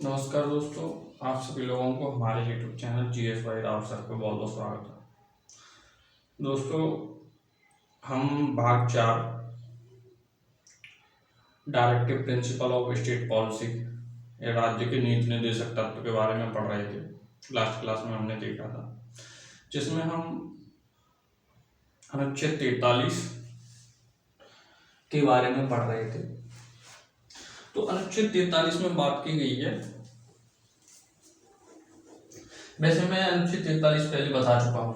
नमस्कार दोस्तों, आप सभी लोगों को हमारे YouTube channel GS Y Rao sir पे बहुत बहुत स्वागत है। दोस्तों, हम भाग 4 directive principle of state policy या राज्य के नीति निर्देशक तत्व के बारे में पढ़ रहे थे। लास्ट क्लास में हमने देखा था, जिसमें हम अनुच्छेद 43 के बारे में पढ़ रहे थे। तो अनुच्छेद 43 में बात की गई है। वैसे मैं अनुच्छेद 43 पहले बता चुका हूं।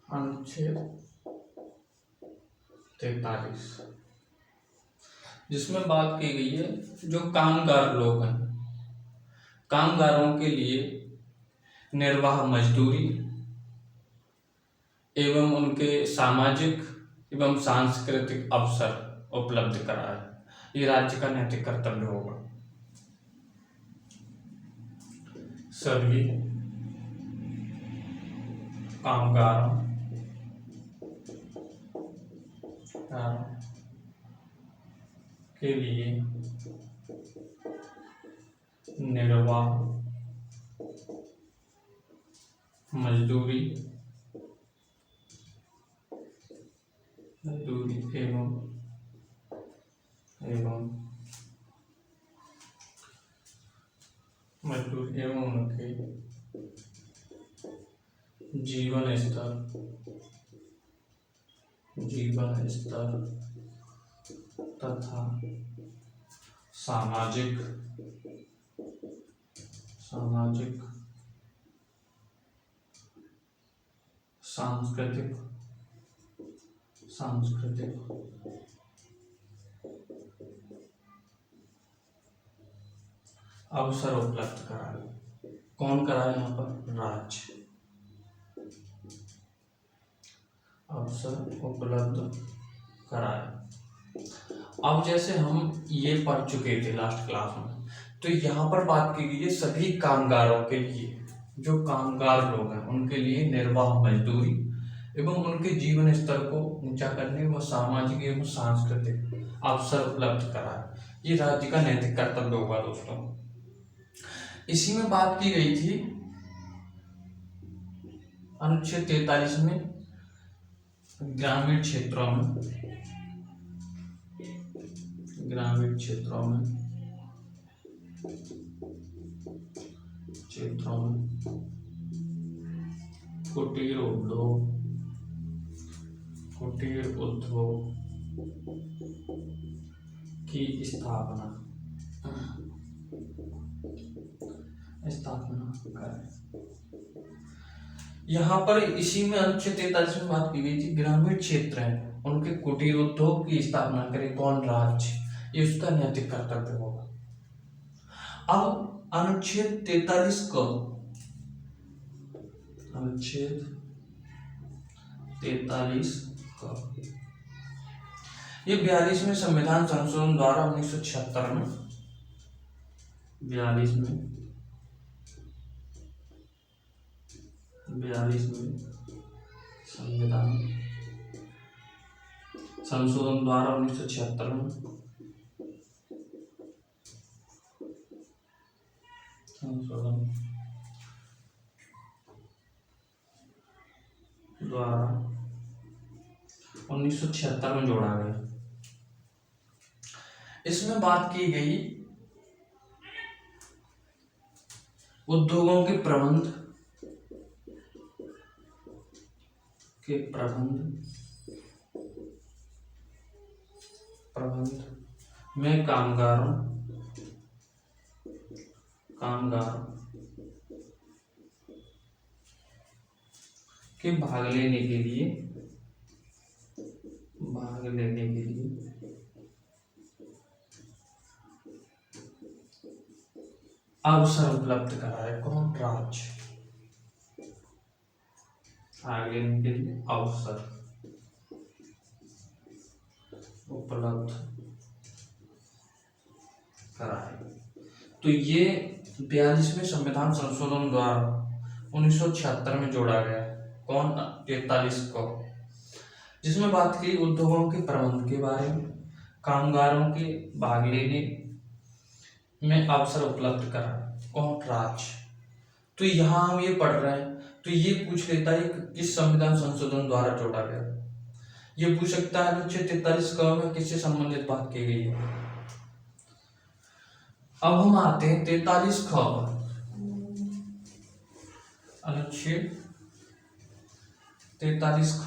अनुच्छेद 43 जिसमें बात की गई है जो कामगार लोग हैं, कामगारों के लिए निर्वाह मजदूरी एवं उनके सामाजिक एवं सांस्कृतिक अवसर उपलब्ध कराए, ये राज्य का नैतिक कर्तव्य होगा। सभी कामगारों के लिए निर्वाह मजदूरी एवं उनके जीवन स्तर तथा सामाजिक सांस्कृतिक अवसर उपलब्ध कराए। कौन कराए? यहाँ पर राज्य अवसर उपलब्ध कराए। अब जैसे हम ये पढ़ चुके थे लास्ट क्लास में, तो यहाँ पर बात की गई है सभी कामगारों के लिए, जो कामगार लोग हैं उनके लिए निर्वाह मजदूरी एवं उनके जीवन स्तर को ऊंचा करने व सामाजिक एवं सांस्कृतिक अवसर उपलब्ध कराए, ये राज्य का नैतिक कर्तव्य होगा। दोस्तों, इसी में बात की गई थी अनुच्छेद 43 में ग्रामीण क्षेत्रों में कुटीर उद्योग की स्थापना करें। यहाँ पर इसी में अनुच्छेद 43 में बात की गई थी ग्रामीण क्षेत्र है उनके कुटीर उद्योग की स्थापना करे। कौन? राज्य, ये उसका नैतिक कर्तव्य होगा। अब अनुच्छेद 43 को ये 42वें संविधान संशोधन द्वारा 1976 में 42वें संविधान संशोधन द्वारा 1976 में द्वारा 1976 में जोड़ा गया। इसमें बात की गई उद्योगों के प्रबंध में कामगारों के भाग लेने के लिए अवसर उपलब्ध कराए। कौन? राज्य भाग लेने के लिए अवसर उपलब्ध कराए। तो ये 42वें संविधान संशोधन द्वारा 1976 में जोड़ा गया है। कौन? 43 को, जिसमें बात की उद्योगों के प्रबंध के बारे में, कामगारों के भाग लेने में अवसर उपलब्ध करा। कौन? राज्य। तो यहाँ हम ये पढ़ रहे हैं तो ये पूछ लेता है कि किस संविधान संशोधन द्वारा जोड़ा गया। ये पूछ सकता है अनुच्छेद 43 क में किससे संबंधित बात की गई है। अब हम आते हैं 43 ख पर। अनुच्छेद 43 ख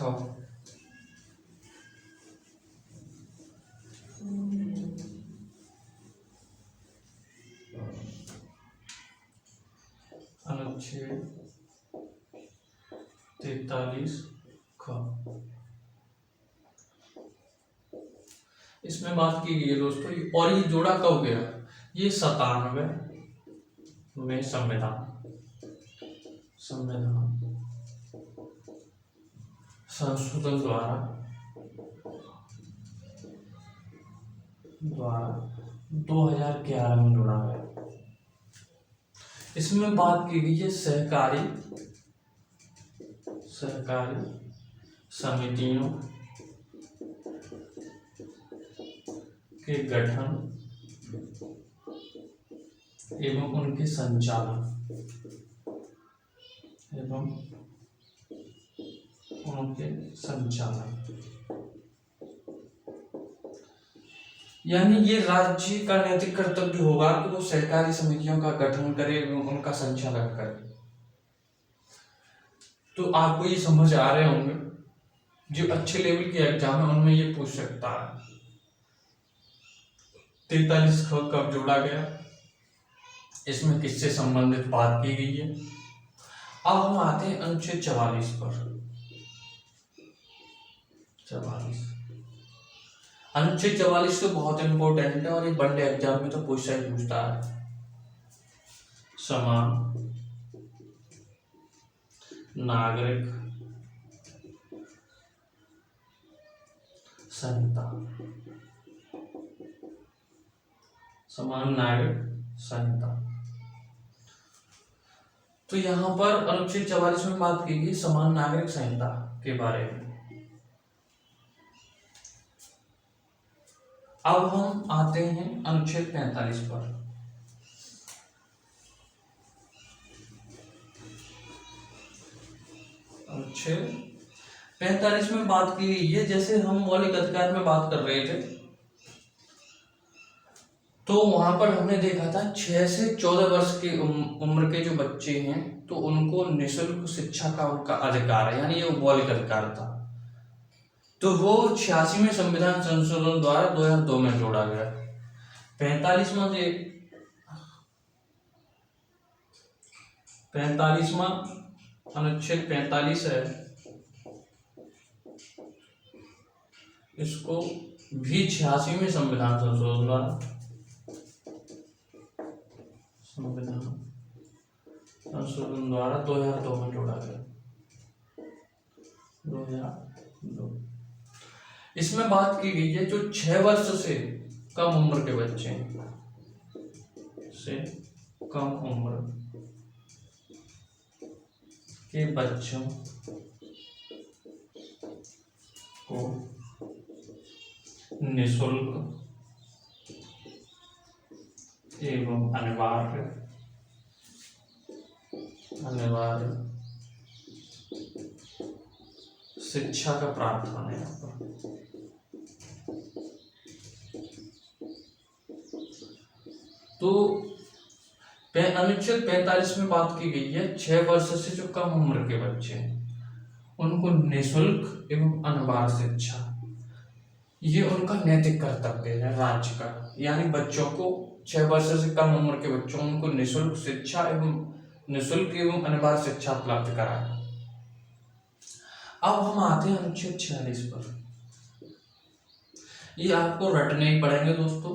अनुच्छेद 43 ख इसमें बात की गई है दोस्तों, और ये जोड़ा कब गया? ये 97 में संविधान संशोधन द्वारा 2011 में जोड़ा गया। इसमें बात की गई है सहकारी समितियों के गठन एवं उनके संचालन यानी ये राज्य का नैतिक कर्तव्य होगा कि वो सहकारी समितियों का गठन करे एवं उनका संचालन करे। तो आपको ये समझ आ रहे होंगे, जो अच्छे लेवल के एग्जाम है उनमें ये पूछ सकता है 43 ख कब जोड़ा गया, इसमें किससे संबंधित बात की गई है। अब हम आते हैं अनुच्छेद 44 पर। 44 अनुच्छेद 44 तो बहुत इंपॉर्टेंट है और ये वनडे एग्जाम में तो पूछता है। समान नागरिक संहिता, समान नागरिक संहिता। तो यहाँ पर अनुच्छेद 44 में बात की गई समान नागरिक संहिता के बारे में। अब हम आते हैं अनुच्छेद 45 पर। अनुच्छेद 45 में बात की गई है, जैसे हम मौलिक अधिकार में बात कर रहे थे तो वहां पर हमने देखा था 6 से 14 वर्ष की उम्र के जो बच्चे हैं तो उनको निःशुल्क शिक्षा का उनका अधिकार है, यानी ये मौलिक अधिकार था। तो वो 86वें संविधान संशोधन द्वारा 2002 में जोड़ा गया। 45वां अनुच्छेद 45 है, इसको भी 86वें संविधान संशोधन द्वारा 2002 में जोड़ा गया। 2002 इसमें बात की गई है जो 6 वर्ष से कम उम्र के बच्चे हैं, से कम उम्र के बच्चों को निःशुल्क एवं अनिवार्य शिक्षा का प्रावधान है। यहाँ पर तो अनुच्छेद 45 में बात की गई है 6 वर्ष से जो कम उम्र के बच्चे हैं उनको निःशुल्क एवं अनिवार्य शिक्षा, ये उनका नैतिक कर्तव्य है राज्य का, यानी बच्चों को 6 वर्ष से कम उम्र के बच्चों उनको निःशुल्क शिक्षा एवं अनिवार्य शिक्षा उपलब्ध कराए। अब हम आते हैं अनुच्छेद 46 पर। ये आपको रटने ही पड़ेंगे दोस्तों,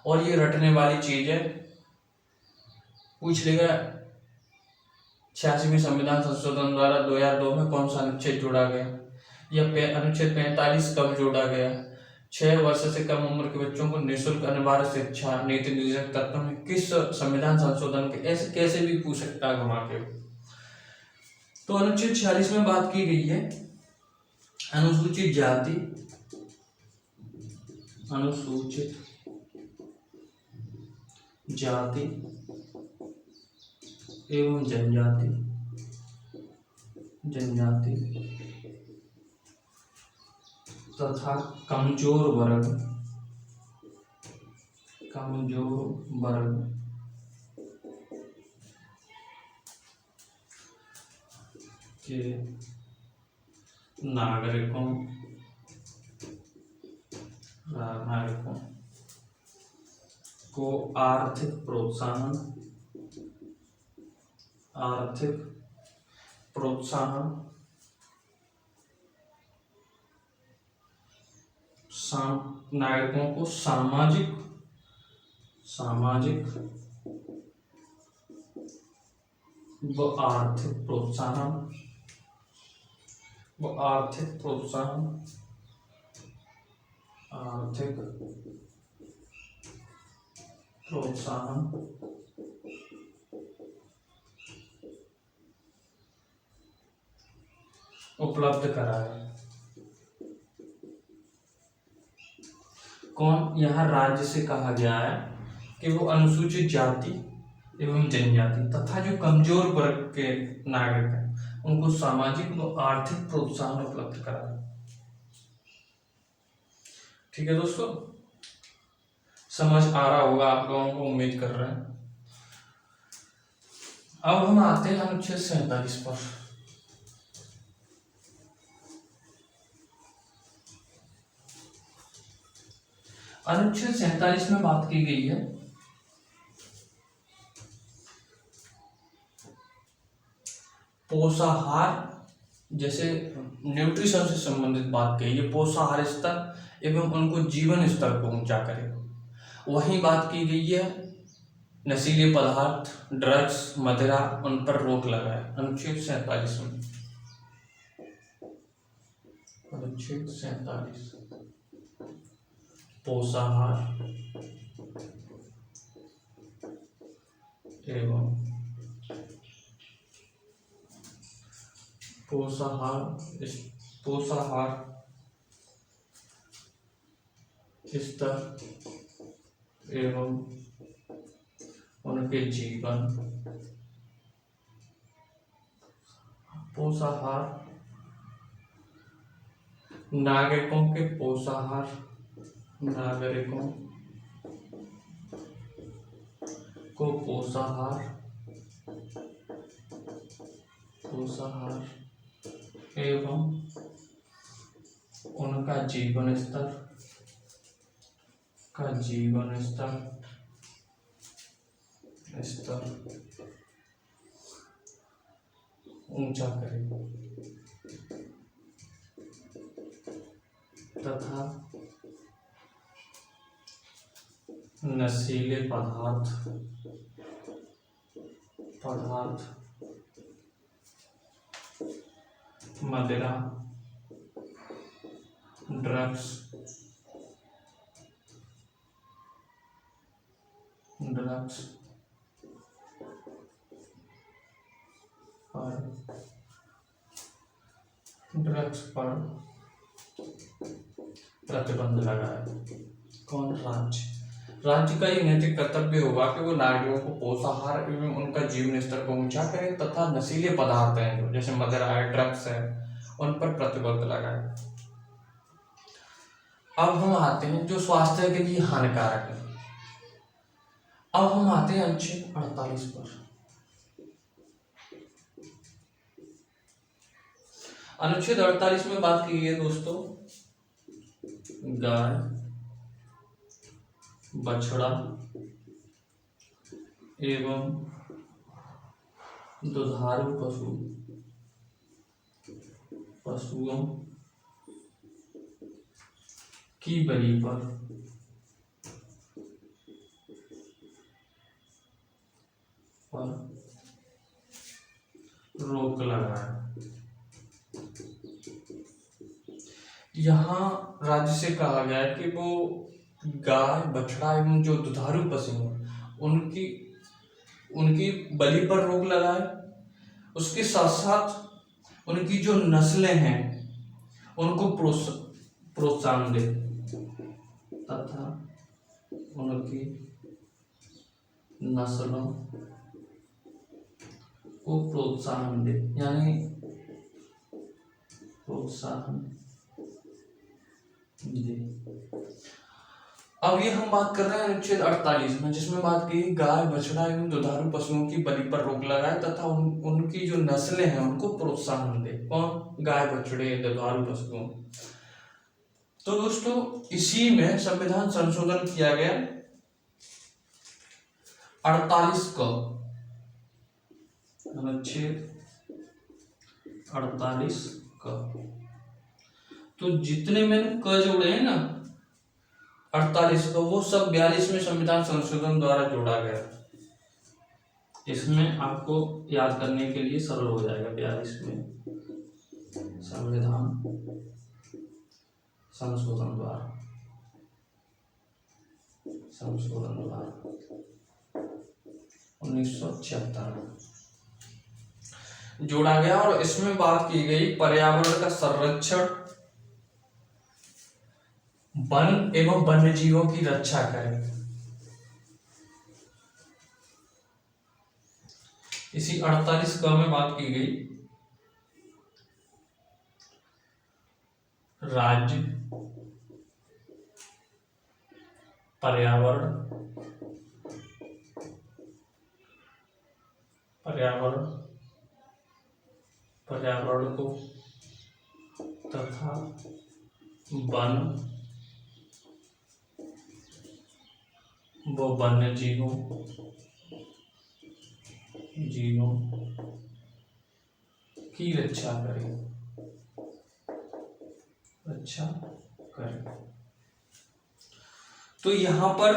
और ये रटने वाली चीज है। पूछ लेगा 86वें संविधान संशोधन द्वारा 2002 में कौन सा अनुच्छेद जोड़ा गया, या अनुच्छेद 45 कब जोड़ा गया, 6 वर्ष से कम उम्र के बच्चों को निःशुल्क अनिवार्य शिक्षा नीति निर्देशक तत्व में किस संविधान संशोधन के, ऐसे कैसे भी पूछ सकता है घुमा के। तो अनुच्छेद 46 में बात की गई है अनुसूचित जाति अनुसूचित जाति एवं जनजाति तथा कमजोर वर्ग के नागरिकों को आर्थिक प्रोत्साहन नागरिकों को सामाजिक व आर्थिक प्रोत्साहन उपलब्ध कराए। कौन? यहाँ राज्य से कहा गया है कि वो अनुसूचित जाति एवं जनजाति तथा जो कमजोर वर्ग के नागरिक हैं उनको सामाजिक व आर्थिक प्रोत्साहन उपलब्ध कराए। ठीक है दोस्तों, समझ आ रहा होगा आप लोगों को, उम्मीद कर रहे हैं। अब हम आते हैं अनुच्छेद 47 पर। अनुच्छेद 47 में बात की गई है पोषाहार, जैसे न्यूट्रिशन से संबंधित बात की है, पोषाहार स्तर एवं उनको जीवन स्तर को ऊंचा करे। वहीं बात की गई है नशीले पदार्थ, ड्रग्स, मदिरा, उन पर रोक लगाए। अनुच्छेद 47 में, अनुच्छेद 47 पोषाहार एवं पोषाहार स्तर एवं उनके जीवन, पोषाहार नागरिकों के पोषाहार को पोषाहार एवं उनका जीवन स्तर ऊंचा करे तथा नशीले पदार्थ, मदिरा, ड्रग्स पर प्रतिबंध लगाए। कौन? राज्य का ये नैतिक कर्तव्य होगा कि वो नागरिकों को पोषाहार एवं उनका जीवन स्तर को ऊंचा करे तथा नशीले पदार्थ हैं जो जैसे मदिरा है, ड्रग्स है, उन पर प्रतिबंध लगाए। अब हम आते हैं जो स्वास्थ्य के लिए हानिकारक है। अब हम आते हैं अनुच्छेद 48 पर। अनुच्छेद 48 में बात की है दोस्तों गाय, बछड़ा एवं दुधारू पशुओं की बलि पर रोक लगाए। यहाँ राज्य से कहा गया है कि वो गाय, बछड़ा एवं जो दुधारू पशु हैं उनकी बलि पर रोक लगाए। उसके साथ साथ उनकी जो नस्लें हैं उनको प्रोत्साहन दे तथा उनकी नस्लों को प्रोत्साहन दे, यानी प्रोत्साहन दे। अब ये हम बात कर रहे हैं अनुच्छेद 48 में, जिसमें बात की गाय बछड़ा एवं दुधारू पशुओं की बलि पर रोक लगाए तथा उनकी जो नस्लें हैं उनको प्रोत्साहन दे। कौन? गाय बछड़े दुधारू पशुओं। तो दोस्तों इसी में संविधान संशोधन किया गया 48 का, अनुच्छेद 48 का। तो जितने मैंने क जोड़े हैं ना 48 का, वो सब 42 में संविधान संशोधन द्वारा जोड़ा गया। इसमें आपको याद करने के लिए सरल हो जाएगा। 42 में संविधान संशोधन द्वारा संशोधन द्वारा 1976 जोड़ा गया, और इसमें बात की गई पर्यावरण का संरक्षण, वन एवं वन्य जीवों की रक्षा करें। इसी 48 क में बात की गई राज्य पर्यावरण को तथा वन व वन्य जीवों की रक्षा करें। तो यहाँ पर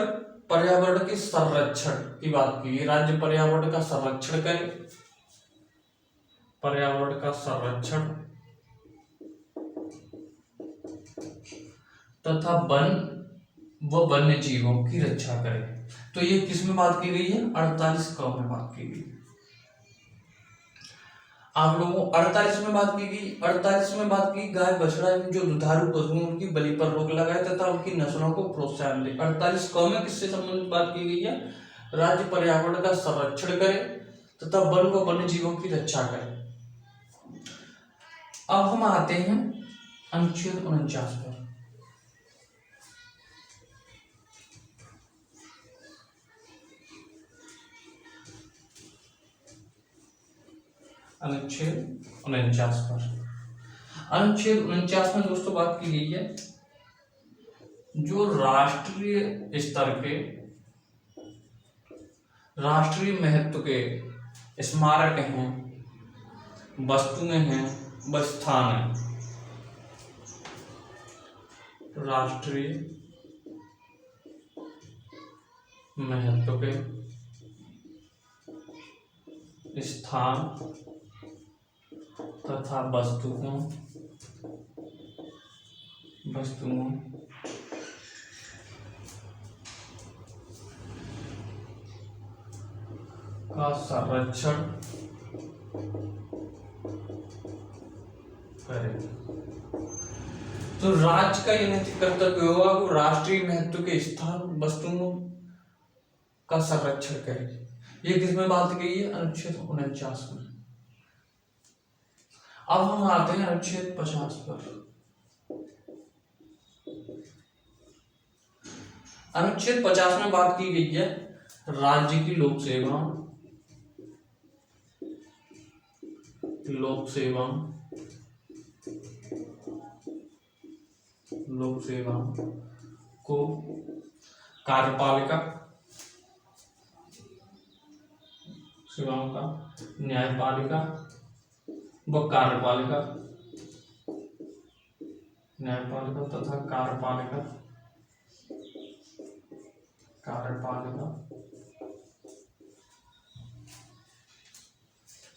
पर्यावरण के संरक्षण की बात की, राज्य पर्यावरण का संरक्षण करे, पर्यावरण का संरक्षण तथा वन व वन्य जीवों की रक्षा करे। तो ये किस में बात की गई है? 48 क में बात की गई। आप लोगों 48 में बात की गई, 48 में बात की गाय बछड़ा एवं जो दुधारू पशु उनकी बलि पर रोक लगाए तथा उनकी नस्लों को प्रोत्साहन दे। 48 क में किससे संबंधित बात की गई है? राज्य पर्यावरण का संरक्षण करे तथा वन व वन्य जीवों की रक्षा करे। अब हम आते हैं अनुच्छेद 49 पर। अनुच्छेद 49 पर, अनुच्छेद 49 में दोस्तों बात की गई है जो राष्ट्रीय स्तर के, राष्ट्रीय महत्व के स्मारक हैं, वस्तुएं हैं, व स्थान है। राष्ट्रीय महत्व के स्थान तथा वस्तुओं का संरक्षण करें। तो राज्य का यह नैतिक कर्तव्य होगा वो राष्ट्रीय महत्व के स्थान वस्तुओं का संरक्षण करे। ये किसमें बात की है? अनुच्छेद 49 में। अब हम आते हैं अनुच्छेद 50 पर। अनुच्छेद 50 में बात की गई है राज्य की लोक सेवा को कार्यपालिका सेवाओं का न्यायपालिका व कार्यपालिका तथा कार्यपालिका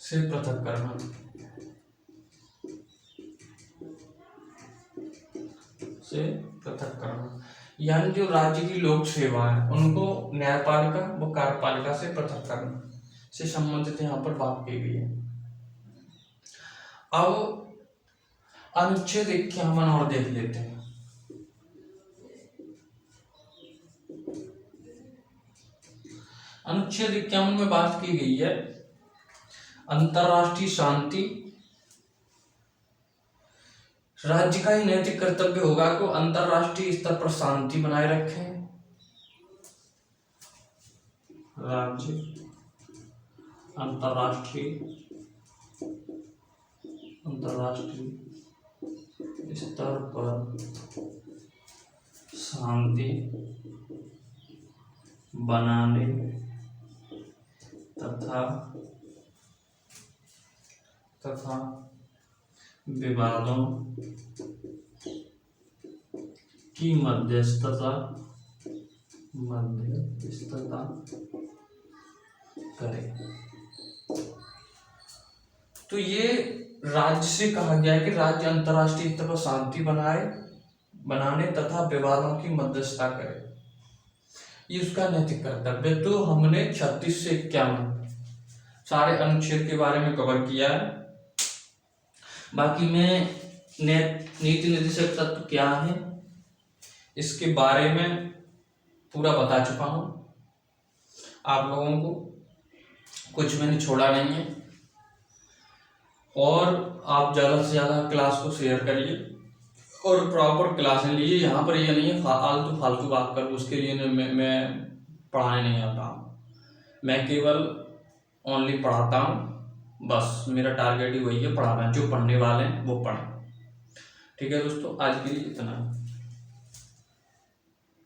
से पृथक करना। यानी जो राज्य की लोक सेवा है उनको न्यायपालिका व कार्यपालिका से पृथक करना से संबंधित यहाँ पर बात की गई है। अब अनुच्छेद 51 और देख लेते हैं। अनुच्छेद 51 में बात की गई है अंतरराष्ट्रीय शांति, राज्य का ही नैतिक कर्तव्य होगा को अंतरराष्ट्रीय स्तर पर शांति बनाए रखें। राज्य अंतरराष्ट्रीय स्तर पर शांति बनाने तथा विवादों की मध्यस्थता करे। तो ये राज्य से कहा गया है कि राज्य अंतरराष्ट्रीय स्तर पर शांति बनाने तथा विवादों की मध्यस्थता करे, ये उसका नैतिक कर्तव्य। तो हमने 36 से 51 सारे अनुच्छेद के बारे में कवर किया है। बाकी मैं नीति निर्देशक तत्व क्या है इसके बारे में पूरा बता चुका हूं आप लोगों को, कुछ मैंने छोड़ा नहीं है। और आप ज़्यादा से ज़्यादा क्लास को शेयर करिए और प्रॉपर क्लासें लीजिए। यहाँ पर ये नहीं है फालतू बात कर, उसके लिए मैं पढ़ाने नहीं आता हूँ, मैं केवल ओनली पढ़ाता हूँ। बस मेरा टारगेट ही वही है, पढ़ाना। जो पढ़ने वाले हैं वो पढ़ें। ठीक है दोस्तों, आज के लिए इतना है।